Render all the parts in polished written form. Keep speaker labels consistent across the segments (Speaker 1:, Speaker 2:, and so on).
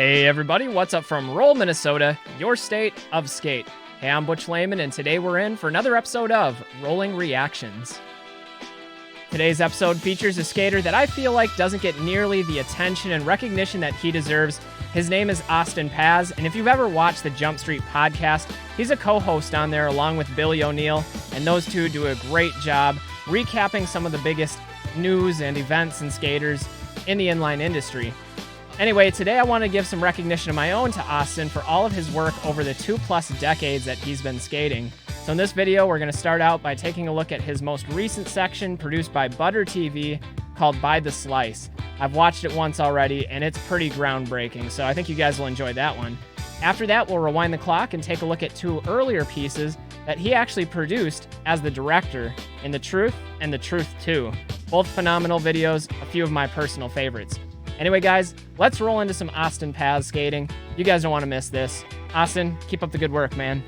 Speaker 1: Hey everybody, what's up from Roll, Minnesota, your state of skate. Hey, I'm Butch Lehman, and today we're in for another episode of Rolling Reactions. Today's episode features a skater that I feel like doesn't get nearly the attention and recognition that he deserves. His name is Austin Paz, and if you've ever watched the Jump Street podcast, he's a co-host on there along with Billy O'Neill, and those two do a great job recapping some of the biggest news and events and skaters in the inline industry. Anyway, today I want to give some recognition of my own to Austin for all of his work over the 2+ decades that he's been skating. So in this video, we're going to start out by taking a look at his most recent section produced by ButterTV called By the Slice. I've watched it once already, and it's pretty groundbreaking, so I think you guys will enjoy that one. After that, we'll rewind the clock and take a look at 2 earlier pieces that he actually produced as the director in The Truth and The Truth 2. Both phenomenal videos, a few of my personal favorites. Anyway, guys, let's roll into some Austin Paz skating. You guys don't want to miss this. Austin, keep up the good work, man.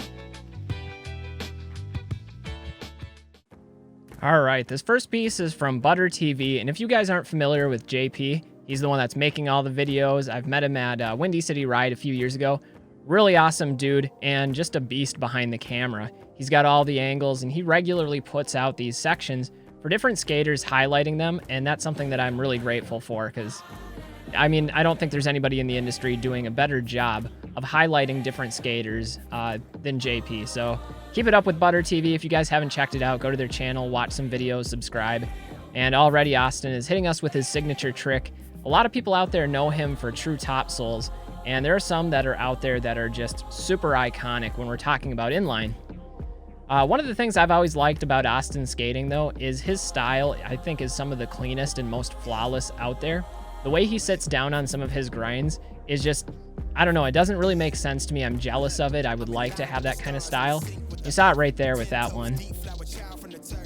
Speaker 1: All right, this first piece is from ButterTV, and if you guys aren't familiar with JP, he's the one that's making all the videos. I've met him at Windy City Ride a few years ago. Really awesome dude, and just a beast behind the camera. He's got all the angles, and he regularly puts out these sections for different skaters, highlighting them, and that's something that I'm really grateful for, because I mean, I don't think there's anybody in the industry doing a better job of highlighting different skaters than JP. So keep it up with ButterTV. If you guys haven't checked it out, go to their channel, watch some videos, subscribe. And already Austin is hitting us with his signature trick. A lot of people out there know him for true topsouls, and there are some that are out there that are just super iconic when we're talking about inline. One of the things I've always liked about Austin skating, though, is his style, I think, is some of the cleanest and most flawless out there. The way he sits down on some of his grinds is just, I don't know, it doesn't really make sense to me. I'm jealous of it. I would like to have that kind of style. You saw it right there with that one.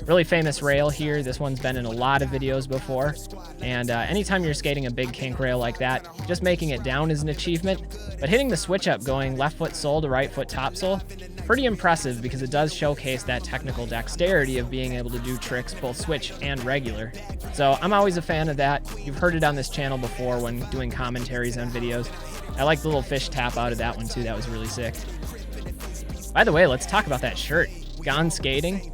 Speaker 1: Really famous rail here. This one's been in a lot of videos before. And anytime you're skating a big kink rail like that, just making it down is an achievement. But hitting the switch up going left foot sole to right foot topsole, pretty impressive because it does showcase that technical dexterity of being able to do tricks both switch and regular. So I'm always a fan of that. You've heard it on this channel before when doing commentaries on videos. I like the little fish tap out of that one too. That was really sick. By the way, let's talk about that shirt. Gone skating.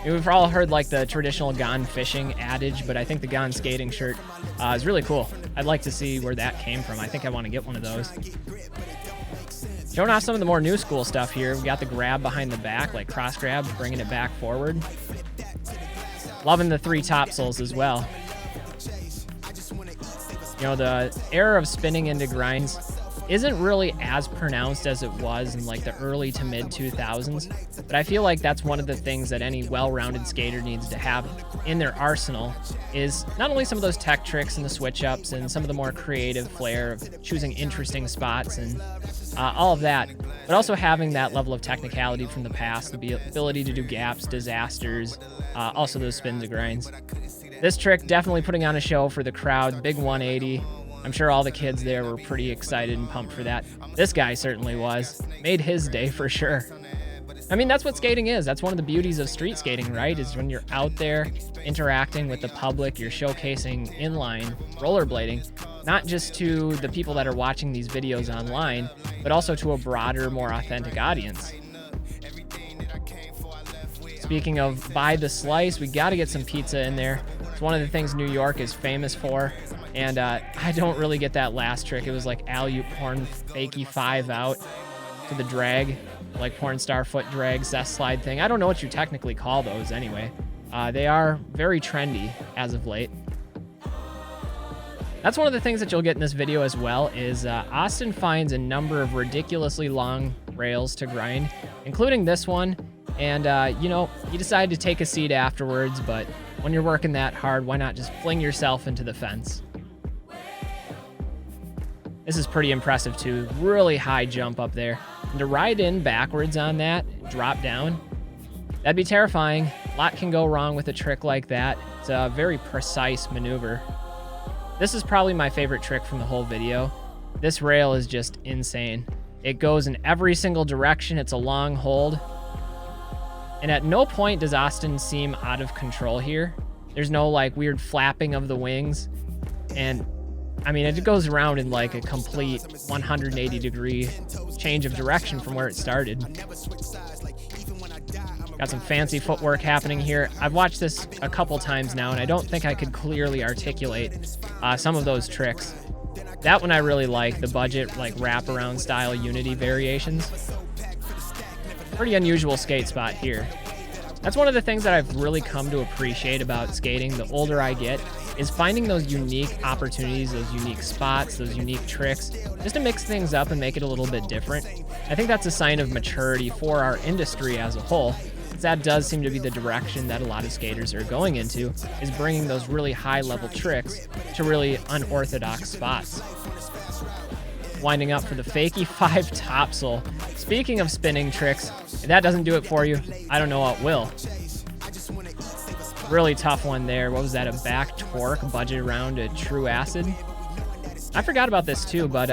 Speaker 1: We've all heard like the traditional gone fishing adage, but I think the gone skating shirt is really cool. I'd like to see where that came from. I think I want to get one of those. Showing off some of the more new school stuff here. We got the grab behind the back, like cross grab, bringing it back forward. Loving the 3 topsouls as well. You know, the era of spinning into grinds isn't really as pronounced as it was in like the early to mid 2000s, but I feel like that's one of the things that any well-rounded skater needs to have in their arsenal is not only some of those tech tricks and the switch ups and some of the more creative flair of choosing interesting spots and all of that, but also having that level of technicality from the past, the ability to do gaps, disasters, also those spins and grinds. This trick definitely putting on a show for the crowd, big 180. I'm sure all the kids there were pretty excited and pumped for that. This guy certainly was. Made his day for sure. I mean, that's what skating is. That's one of the beauties of street skating, right? Is when you're out there interacting with the public, you're showcasing inline rollerblading, not just to the people that are watching these videos online, but also to a broader, more authentic audience. Speaking of By the Slice, we got to get some pizza in there. It's one of the things New York is famous for. And I don't really get that last trick. It was like alley-oop porn fakey 5 out to the drag, like porn star foot drag, zest slide thing. I don't know what you technically call those anyway. They are very trendy as of late. That's one of the things that you'll get in this video as well is Austin finds a number of ridiculously long rails to grind, including this one. And, you know, you decide to take a seat afterwards, but when you're working that hard, why not just fling yourself into the fence? This is pretty impressive too. Really high jump up there. And to ride in backwards on that, drop down, that'd be terrifying. A lot can go wrong with a trick like that. It's a very precise maneuver. This is probably my favorite trick from the whole video. This rail is just insane. It goes in every single direction. It's a long hold. And at no point does Austin seem out of control here. There's no like weird flapping of the wings. And I mean, it goes around in like a complete 180-degree change of direction from where it started. Got some fancy footwork happening here. I've watched this a couple times now, and I don't think I could clearly articulate some of those tricks. That one I really like, the budget, like wraparound style Unity variations. Pretty unusual skate spot here. That's one of the things that I've really come to appreciate about skating the older I get, is finding those unique opportunities, those unique spots, those unique tricks, just to mix things up and make it a little bit different. I think that's a sign of maturity for our industry as a whole. That does seem to be the direction that a lot of skaters are going into, is bringing those really high-level tricks to really unorthodox spots. Winding up for the fakie 5 topsoul. Speaking of spinning tricks, if that doesn't do it for you, I don't know what will. Really tough one there. What was that, a back torque budget around a true acid? I forgot about this too, but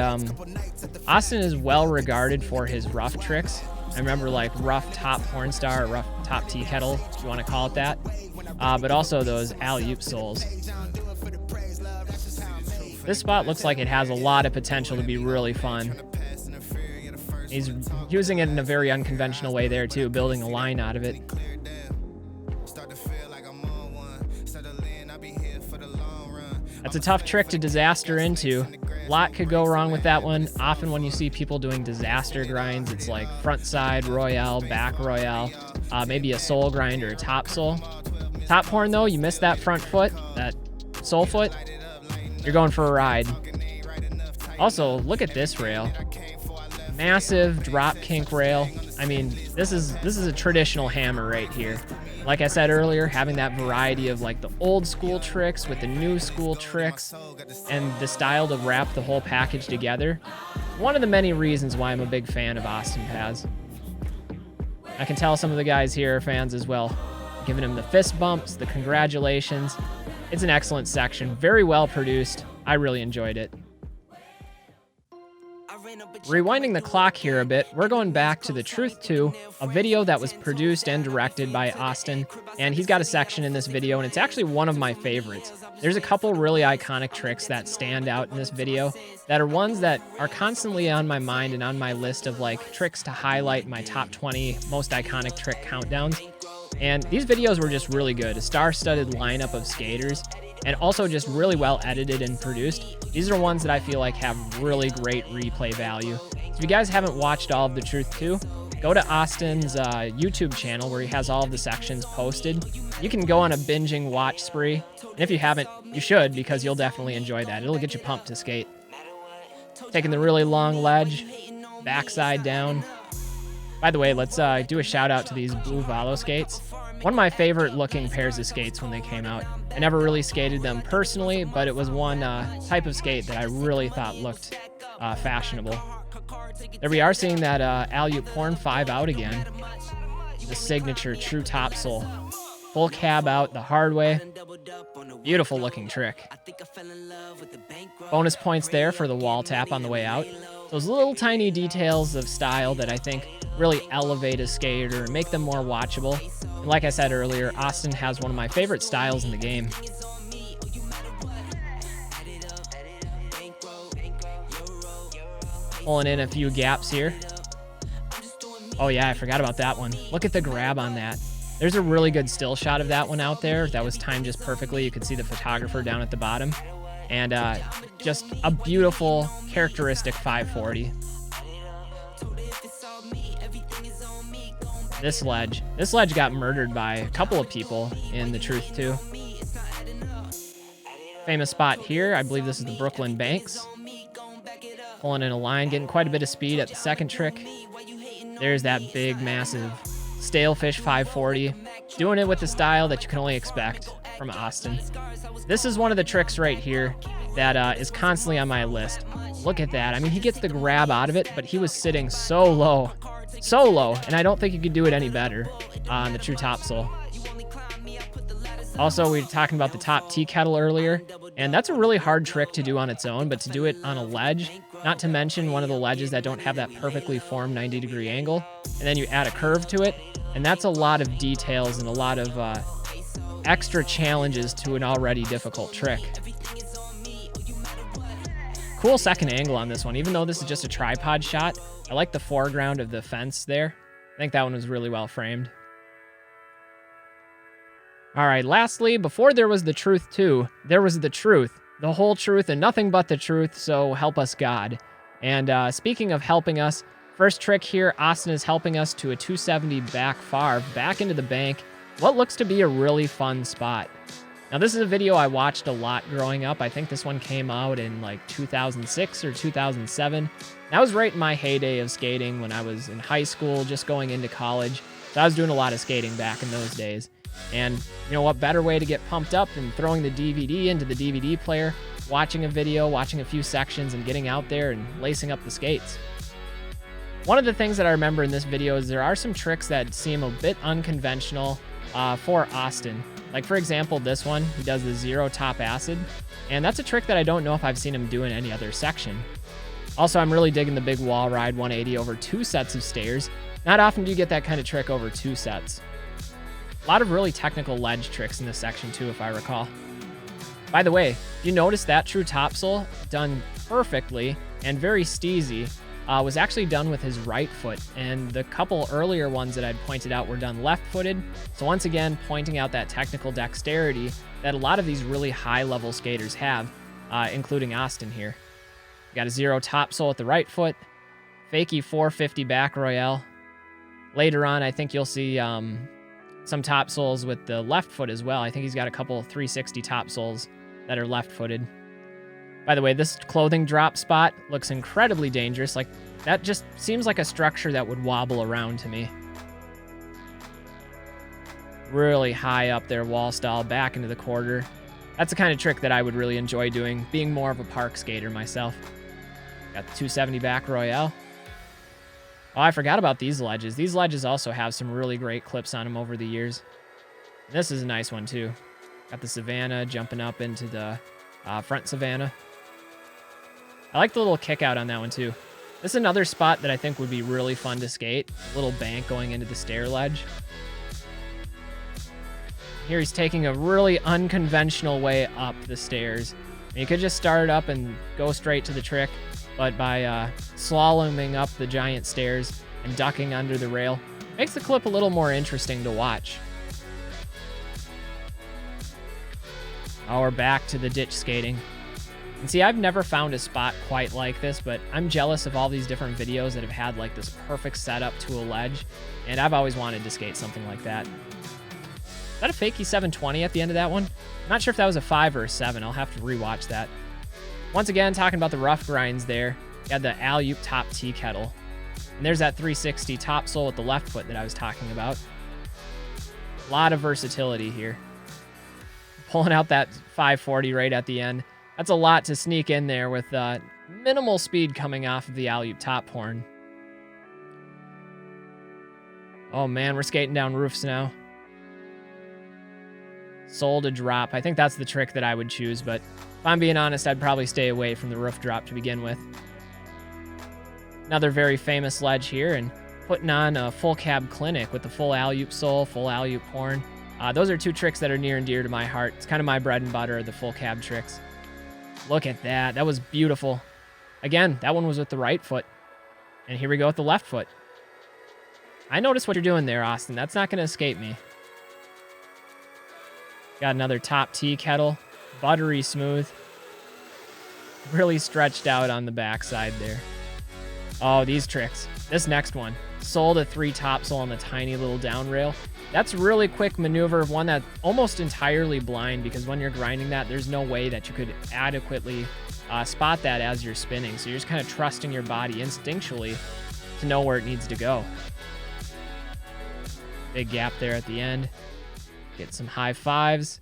Speaker 1: Austin is well regarded for his rough tricks. I remember like rough top porn star, or rough top tea kettle, if you want to call it that. But also those alley-oop souls. This spot looks like it has a lot of potential to be really fun. He's using it in a very unconventional way there too, building a line out of it. That's a tough trick to disaster into. A lot could go wrong with that one. Often when you see people doing disaster grinds, it's like front side royale, back royale, maybe a soul grind or a top soul. Top porn though, you missed that front foot, that soul foot, you're going for a ride. Also, look at this rail. Massive drop kink rail. I mean, this is a traditional hammer right here. Like I said earlier, having that variety of like the old school tricks with the new school tricks and the style to wrap the whole package together. One of the many reasons why I'm a big fan of Austin Paz. I can tell some of the guys here are fans as well. Giving him the fist bumps, the congratulations. It's an excellent section, very well produced. I really enjoyed it. Rewinding the clock here a bit, we're going back to The Truth 2, a video that was produced and directed by Austin, and he's got a section in this video, and it's actually one of my favorites. There's a couple really iconic tricks that stand out in this video that are ones that are constantly on my mind and on my list of like tricks to highlight my top 20 most iconic trick countdowns. And these videos were just really good, a star-studded lineup of skaters, and also just really well edited and produced. These are ones that I feel like have really great replay value. So if you guys haven't watched all of The Truth 2, go to Austin's YouTube channel where he has all of the sections posted. You can go on a binging watch spree, and if you haven't, you should, because you'll definitely enjoy that. It'll get you pumped to skate. Taking the really long ledge, backside down. By the way, let's do a shout out to these blue Valo skates. One of my favorite looking pairs of skates when they came out. I never really skated them personally, but it was one type of skate that I really thought looked fashionable. There we are, seeing that alley-oop porn 5 out again. The signature true topsoul. Full cab out the hard way. Beautiful looking trick. Bonus points there for the wall tap on the way out. Those little tiny details of style that I think really elevate a skater and make them more watchable. And like I said earlier, Austin has one of my favorite styles in the game. Pulling in a few gaps here. Oh yeah, I forgot about that one. Look at the grab on that. There's a really good still shot of that one out there. That was timed just perfectly. You could see the photographer down at the bottom. And just a beautiful, characteristic 540. This ledge got murdered by a couple of people in The Truth 2. Famous spot here, I believe this is the Brooklyn Banks. Pulling in a line, getting quite a bit of speed at the second trick. There's that big, massive Stalefish 540. Doing it with the style that you can only expect from Austin. This is one of the tricks right here that is constantly on my list. Look at that. I mean, he gets the grab out of it, but he was sitting so low, and I don't think you could do it any better on the true topsoul. Also, we were talking about the top tea kettle earlier, and that's a really hard trick to do on its own, but to do it on a ledge, not to mention one of the ledges that don't have that perfectly formed 90-degree angle, and then you add a curve to it, and that's a lot of details and a lot of extra challenges to an already difficult trick. Cool second angle on this one. Even though this is just a tripod shot, I like the foreground of the fence there. I think that one was really well framed. All right, lastly, before there was the truth too, there was the truth. The whole truth and nothing but the truth, so help us God. And speaking of helping us, first trick here, Austin is helping us to a 270 back far, back into the bank. What looks to be a really fun spot. Now, this is a video I watched a lot growing up. I think this one came out in like 2006 or 2007. That was right in my heyday of skating when I was in high school, just going into college. So I was doing a lot of skating back in those days. And you know what better way to get pumped up than throwing the DVD into the DVD player, watching a video, watching a few sections, and getting out there and lacing up the skates. One of the things that I remember in this video is there are some tricks that seem a bit unconventional for Austin. Like, for example, this one, he does the zero top acid, and that's a trick that I don't know if I've seen him do in any other section. Also, I'm really digging the big wall ride 180 over 2 sets of stairs. Not often do you get that kind of trick over 2 sets. A lot of really technical ledge tricks in this section too, if I recall. By the way, you notice that true topsoul, done perfectly and very steezy, was actually done with his right foot, and the couple earlier ones that I'd pointed out were done left-footed. So once again, pointing out that technical dexterity that a lot of these really high-level skaters have, including Austin here. You got a zero topsoul at the right foot, fakie 450 back royale. Later on, I think you'll see some topsouls with the left foot as well. I think he's got a couple 360 topsouls that are left-footed. By the way, this clothing drop spot looks incredibly dangerous. Like, that just seems like a structure that would wobble around to me. Really high up there, wall stall, back into the quarter. That's the kind of trick that I would really enjoy doing, being more of a park skater myself. Got the 270 back royale. Oh, I forgot about these ledges. These ledges also have some really great clips on them over the years. This is a nice one, too. Got the Savannah jumping up into the front Savannah. I like the little kick out on that one, too. This is another spot that I think would be really fun to skate. A little bank going into the stair ledge. Here he's taking a really unconventional way up the stairs. You could just start up and go straight to the trick, but by slaloming up the giant stairs and ducking under the rail, makes the clip a little more interesting to watch. Oh, we're back to the ditch skating. And see, I've never found a spot quite like this, but I'm jealous of all these different videos that have had like this perfect setup to a ledge, and I've always wanted to skate something like that. Is that a fakie 720 at the end of that one? I'm not sure if that was a 5 or a 7. I'll have to rewatch that. Once again, talking about the rough grinds there, you had the alley-oop top tea kettle. And there's that 360 topsoul with the left foot that I was talking about. A lot of versatility here. Pulling out that 540 right at the end. That's a lot to sneak in there with minimal speed coming off of the alley-oop top horn. Oh man, we're skating down roofs now. Soul to drop. I think that's the trick that I would choose, but if I'm being honest, I'd probably stay away from the roof drop to begin with. Another very famous ledge here, and putting on a full cab clinic with the full alley-oop soul, full alley-oop horn. Those are two tricks that are near and dear to my heart. It's kind of my bread and butter, the full cab tricks. Look at that. That was beautiful. Again, that one was with the right foot. And here we go with the left foot. I noticed what you're doing there, Austin. That's not going to escape me. Got another top tea kettle. Buttery smooth. Really stretched out on the backside there. Oh, these tricks. This next one. Soul to 3 topsoul on the tiny little down rail. That's a really quick maneuver, one that's almost entirely blind, because when you're grinding that, there's no way that you could adequately spot that as you're spinning. So you're just kind of trusting your body instinctually to know where it needs to go. Big gap there at the end. Get some high fives.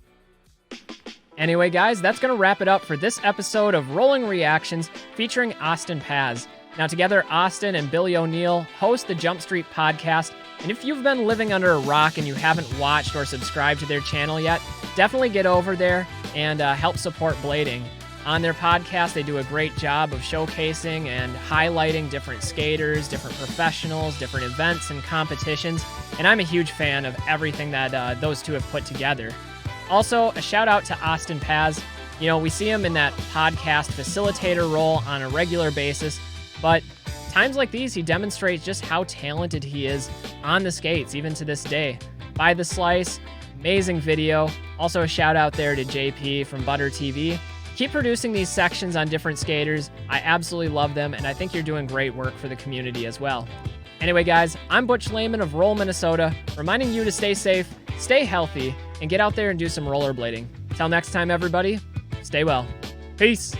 Speaker 1: Anyway, guys, that's going to wrap it up for this episode of Rolling Reactions featuring Austin Paz. Now, together, Austin and Billy O'Neill host the Jump Street podcast. And if you've been living under a rock and you haven't watched or subscribed to their channel yet, definitely get over there and help support blading. On their podcast, they do a great job of showcasing and highlighting different skaters, different professionals, different events and competitions. And I'm a huge fan of everything that those two have put together. Also, a shout out to Austin Paz. You know, we see him in that podcast facilitator role on a regular basis, but times like these, he demonstrates just how talented he is on the skates, even to this day. By the Slice, amazing video. Also a shout out there to JP from ButterTV. Keep producing these sections on different skaters. I absolutely love them, and I think you're doing great work for the community as well. Anyway, guys, I'm Butch Lehman of Roll, Minnesota, reminding you to stay safe, stay healthy, and get out there and do some rollerblading. Till next time, everybody, stay well. Peace.